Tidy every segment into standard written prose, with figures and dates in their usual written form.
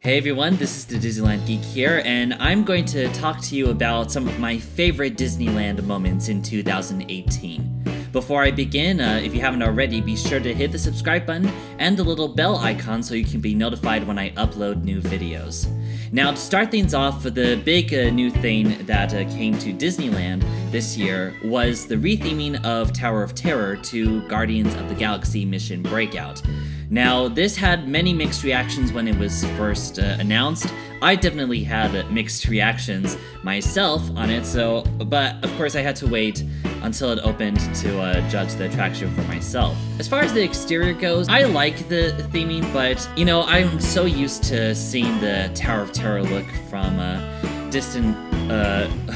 Hey everyone, this is the Disneyland Geek here, and I'm going to talk to you about some of my favorite Disneyland moments in 2018. Before I begin, if you haven't already, be sure to hit the subscribe button and the little bell icon so you can be notified when I upload new videos. Now, to start things off, the big new thing that came to Disneyland this year was the retheming of Tower of Terror to Guardians of the Galaxy Mission Breakout. Now, this had many mixed reactions when it was first announced. I definitely had mixed reactions myself on it, but of course I had to wait until it opened to judge the attraction for myself. As far as the exterior goes, I like the theming, but I'm so used to seeing the Tower of Terror look from distant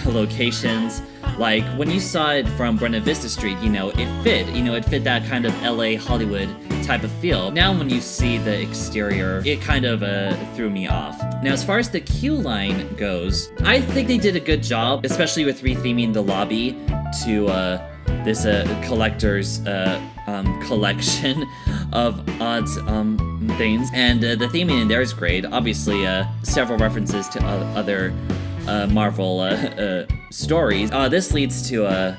locations. Like, when you saw it from Buena Vista Street, it fit that kind of LA Hollywood type of feel. Now when you see the exterior, it kind of threw me off. Now, as far as the queue line goes, I think they did a good job, especially with retheming the lobby to this collector's collection of odd things. And the theming in there is great. Obviously, several references to other Marvel stories. This leads to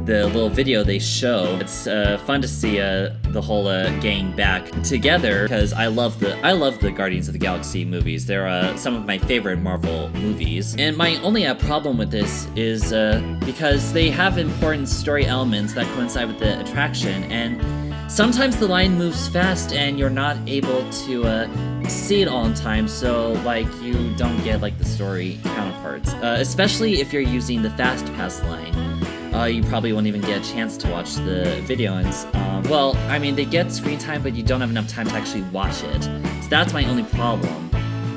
the little video they show. It's fun to see the whole gang back together because I love the Guardians of the Galaxy movies. They're some of my favorite Marvel movies. And my only problem with this is because they have important story elements that coincide with the attraction, and sometimes the line moves fast and you're not able to see it all in time, so you don't get the story counterparts. Especially if you're using the Fast Pass line. You probably won't even get a chance to watch the video, and they get screen time, but you don't have enough time to actually watch it. So that's my only problem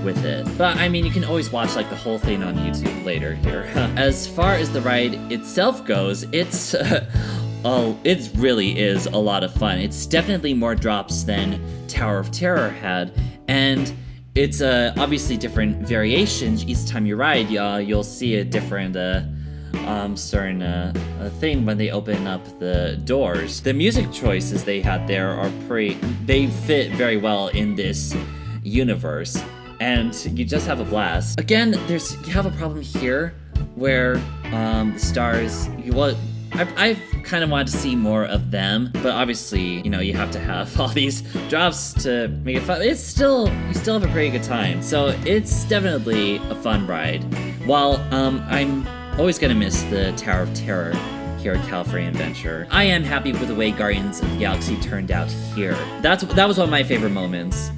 with it. But you can always watch the whole thing on YouTube later here. As far as the ride itself goes, it's it really is a lot of fun. It's definitely more drops than Tower of Terror had, and it's obviously different variations. Each time you ride, you'll see a different certain thing when they open up the doors. The music choices they had there they fit very well in this universe, and you just have a blast. Again, you have a problem here where the stars, I've kind of wanted to see more of them, but obviously, you have to have all these drops to make it fun. You still have a pretty good time, so it's definitely a fun ride. While I'm always gonna miss the Tower of Terror here at California Adventure, I am happy with the way Guardians of the Galaxy turned out here. That was one of my favorite moments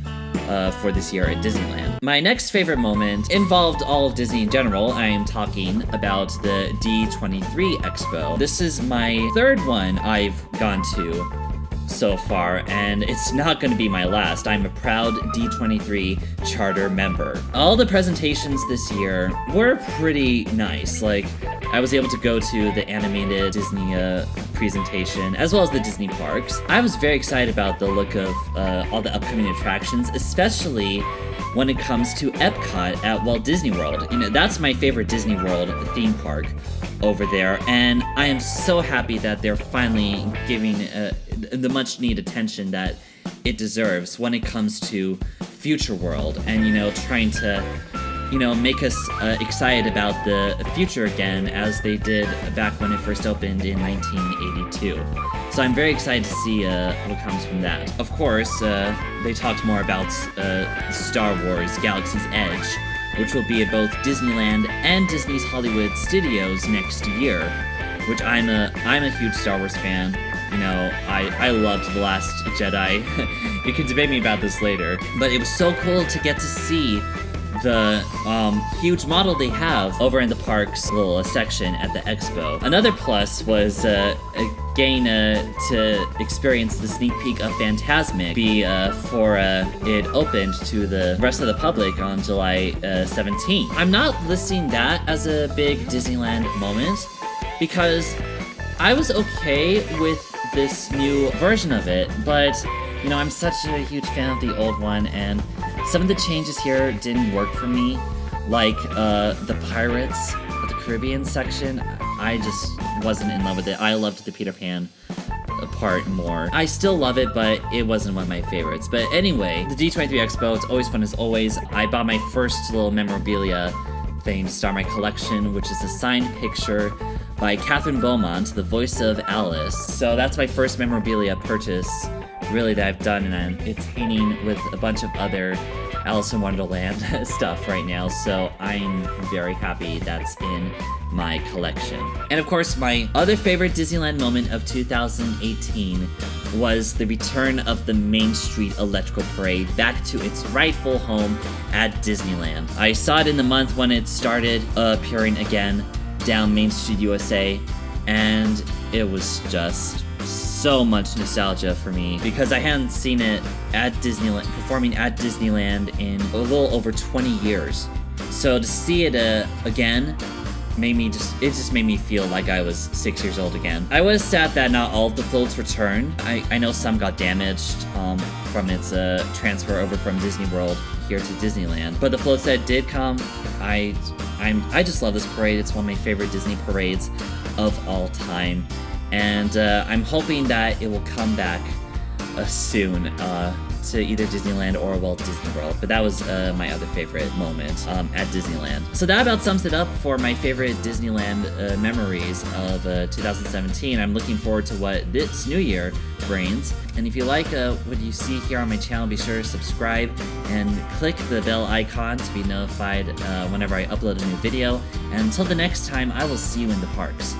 for this year at Disneyland. My next favorite moment involved all of Disney in general. I am talking about the D23 Expo. This is my third one I've gone to so far, and it's not going to be my last. I'm a proud D23 charter member. All the presentations this year were pretty nice. I was able to go to the animated Disney presentation, as well as the Disney parks. I was very excited about the look of all the upcoming attractions, especially when it comes to Epcot at Walt Disney World. That's my favorite Disney World theme park over there, and I am so happy that they're finally giving the much needed attention that it deserves when it comes to Future World, and trying to make us excited about the future again, as they did back when it first opened in 1982. So I'm very excited to see what comes from that. Of course, they talked more about Star Wars Galaxy's Edge, which will be at both Disneyland and Disney's Hollywood Studios next year, which I'm a huge Star Wars fan. I loved The Last Jedi. You can debate me about this later, but it was so cool to get to see the huge model they have over in the park's little section at the expo. Another plus was getting to experience the sneak peek of Fantasmic before it opened to the rest of the public on July 17th. I'm not listing that as a big Disneyland moment because I was okay with this new version of it, but I'm such a huge fan of the old one, and some of the changes here didn't work for me, the Pirates of the Caribbean section. I just wasn't in love with it. I loved the Peter Pan part more. I still love it, but it wasn't one of my favorites. But anyway, the D23 Expo, it's always fun as always. I bought my first little memorabilia thing to start my collection, which is a signed picture by Catherine Beaumont, the voice of Alice. So that's my first memorabilia purchase, really, that I've done, and it's hanging with a bunch of other Alice in Wonderland stuff right now, so I'm very happy that's in my collection. And of course, my other favorite Disneyland moment of 2018 was the return of the Main Street Electrical Parade back to its rightful home at Disneyland. I saw it in the month when it started appearing again down Main Street USA, and it was just so much nostalgia for me because I hadn't seen it at Disneyland, performing at Disneyland in a little over 20 years. So to see it again it just made me feel like I was 6 years old again. I was sad that not all of the floats returned. I know some got damaged from its transfer over from Disney World here to Disneyland, but the floats that did come, I just love this parade. It's one of my favorite Disney parades of all time. And I'm hoping that it will come back soon to either Disneyland or Walt Disney World. But that was my other favorite moment at Disneyland. So that about sums it up for my favorite Disneyland memories of 2017. I'm looking forward to what this new year brings. And if you like what you see here on my channel, be sure to subscribe and click the bell icon to be notified whenever I upload a new video. And until the next time, I will see you in the parks.